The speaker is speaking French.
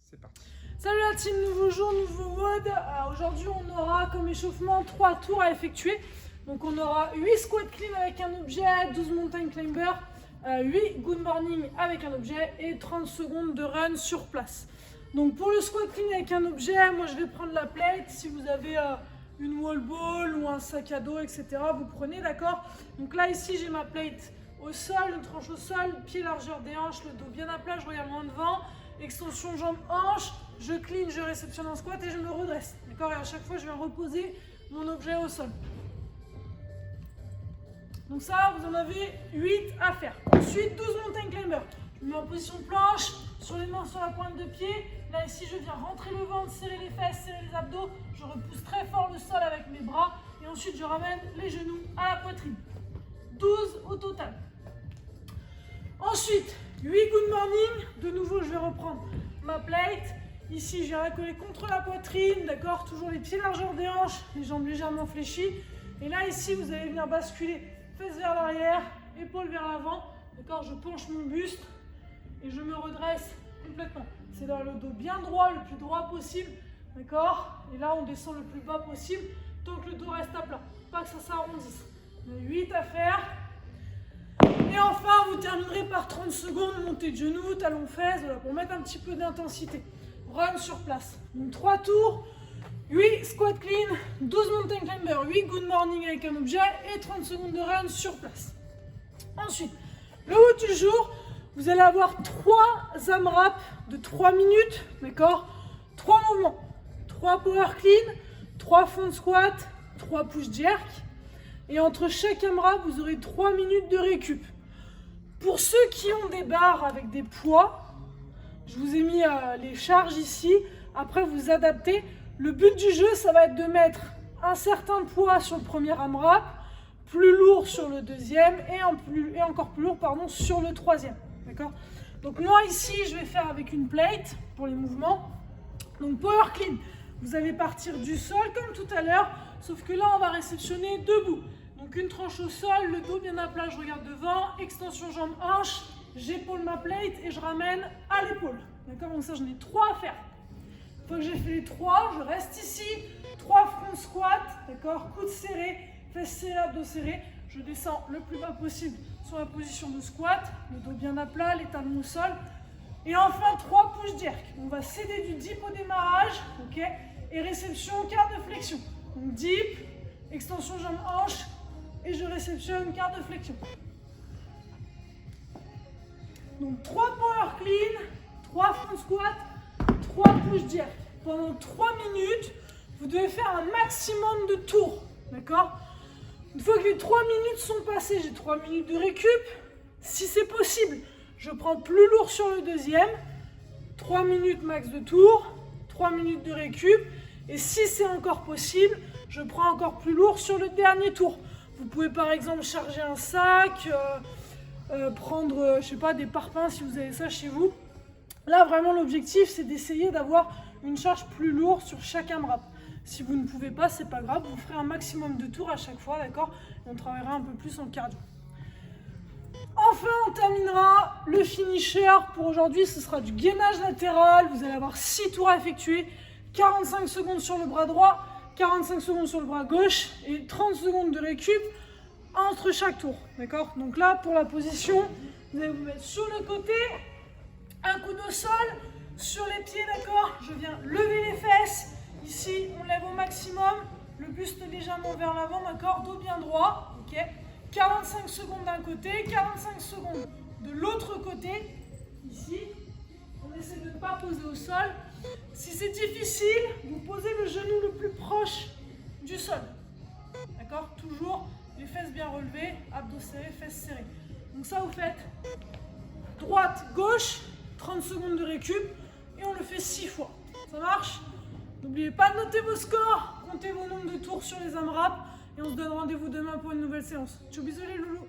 C'est parti. Salut la team, nouveau jour, nouveau mode. Aujourd'hui on aura comme échauffement 3 tours à effectuer. Donc on aura 8 squat clean avec un objet, 12 mountain climber, 8 good morning avec un objet et 30 secondes de run sur place. Donc pour le squat clean avec un objet, moi je vais prendre la plate. Si vous avez une wall ball ou un sac à dos, etc., vous prenez, d'accord. Donc là ici j'ai ma plate au sol, une tranche au sol, pied largeur des hanches, le dos bien à plat, je regarde loin devant. Extension jambe hanche, je clean, je réceptionne en squat et je me redresse. D'accord. Et à chaque fois, je vais reposer mon objet au sol. Donc ça, vous en avez 8 à faire. Ensuite, 12 mountain climber. Je me mets en position planche, sur les mains sur la pointe de pied. Là, ici, je viens rentrer le ventre, serrer les fesses, serrer les abdos. Je repousse très fort le sol avec mes bras. Et ensuite, je ramène les genoux à la poitrine. 12 au total. Ensuite, 8 good morning. De nouveau, je vais reprendre ma plate. Ici, je viens la coller contre la poitrine, d'accord. Toujours les pieds largeur des hanches, les jambes légèrement fléchies. Et là, ici, vous allez venir basculer fesses vers l'arrière, épaules vers l'avant, d'accord. Je penche mon buste et je me redresse complètement. C'est dans le dos bien droit, le plus droit possible, d'accord. Et là, on descend le plus bas possible, tant que le dos reste à plat. Pas que ça s'arrondisse. On a 8 à faire. Et enfin, vous terminerez par 30 secondes, montée de genoux, talons fesses, voilà, pour mettre un petit peu d'intensité. Run sur place. Donc 3 tours, 8 squat clean, 12 mountain climber, 8 good morning avec un objet et 30 secondes de run sur place. Ensuite, le haut du jour, vous allez avoir 3 AMRAP de 3 minutes, d'accord. 3 mouvements, 3 power clean, 3 front squat, 3 push jerk. Et entre chaque AMRAP, vous aurez 3 minutes de récup. Pour ceux qui ont des barres avec des poids, je vous ai mis les charges ici. Après, vous adaptez. Le but du jeu, ça va être de mettre un certain poids sur le premier AMRAP, plus lourd sur le deuxième et encore plus lourd sur le troisième. D'accord. Donc moi ici, je vais faire avec une plate pour les mouvements. Donc power clean, vous allez partir du sol comme tout à l'heure, sauf que là, on va réceptionner debout. Donc une tranche au sol, le dos bien à plat, je regarde devant, extension jambe hanche, j'épaule ma plate et je ramène à l'épaule. D'accord. Donc ça, j'en ai 3 à faire. Une fois que j'ai fait les 3, je reste ici, 3 front squat, d'accord, coudes serrés, fesses serrées, abdos serrés. Je descends le plus bas possible sur la position de squat, le dos bien à plat, les talons au sol. Et enfin 3 push jerk. On va céder du dip au démarrage, ok, et réception quart de flexion. Donc dip, extension jambe hanche, et je réceptionne quart de flexion. Donc 3 power clean, 3 front squat, 3 push jerk. Pendant 3 minutes, vous devez faire un maximum de tours. D'accord. Une fois que les 3 minutes sont passées, j'ai 3 minutes de récup. Si c'est possible, je prends plus lourd sur le deuxième. 3 minutes max de tours, 3 minutes de récup. Et si c'est encore possible, je prends encore plus lourd sur le dernier tour. Vous pouvez par exemple charger un sac, prendre, je sais pas, des parpaings si vous avez ça chez vous. Là, vraiment, l'objectif, c'est d'essayer d'avoir une charge plus lourde sur chaque AMRAP. Si vous ne pouvez pas, c'est pas grave, vous ferez un maximum de tours à chaque fois, d'accord. Et on travaillera un peu plus en cardio. Enfin, on terminera le finisher pour aujourd'hui. Ce sera du gainage latéral. Vous allez avoir 6 tours à effectuer, 45 secondes sur le bras droit, 45 secondes sur le bras gauche et 30 secondes de récup entre chaque tour, d'accord. Donc là, pour la position, vous allez vous mettre sur le côté, un coude au sol, sur les pieds, d'accord. Je viens lever les fesses. Ici, on lève au maximum, le buste légèrement vers l'avant, d'accord. Dos bien droit, ok. 45 secondes d'un côté, 45 secondes de l'autre côté. Ici, on essaie de ne pas poser au sol. Si c'est difficile, vous posez le genou le plus proche du sol, d'accord. Toujours les fesses bien relevées, abdos serrés, fesses serrées. Donc ça, vous faites droite, gauche, 30 secondes de récup et on le fait 6 fois. Ça marche? N'oubliez pas de noter vos scores, comptez vos nombres de tours sur les AMRAP et on se donne rendez-vous demain pour une nouvelle séance. Ciao, bisous les loulous.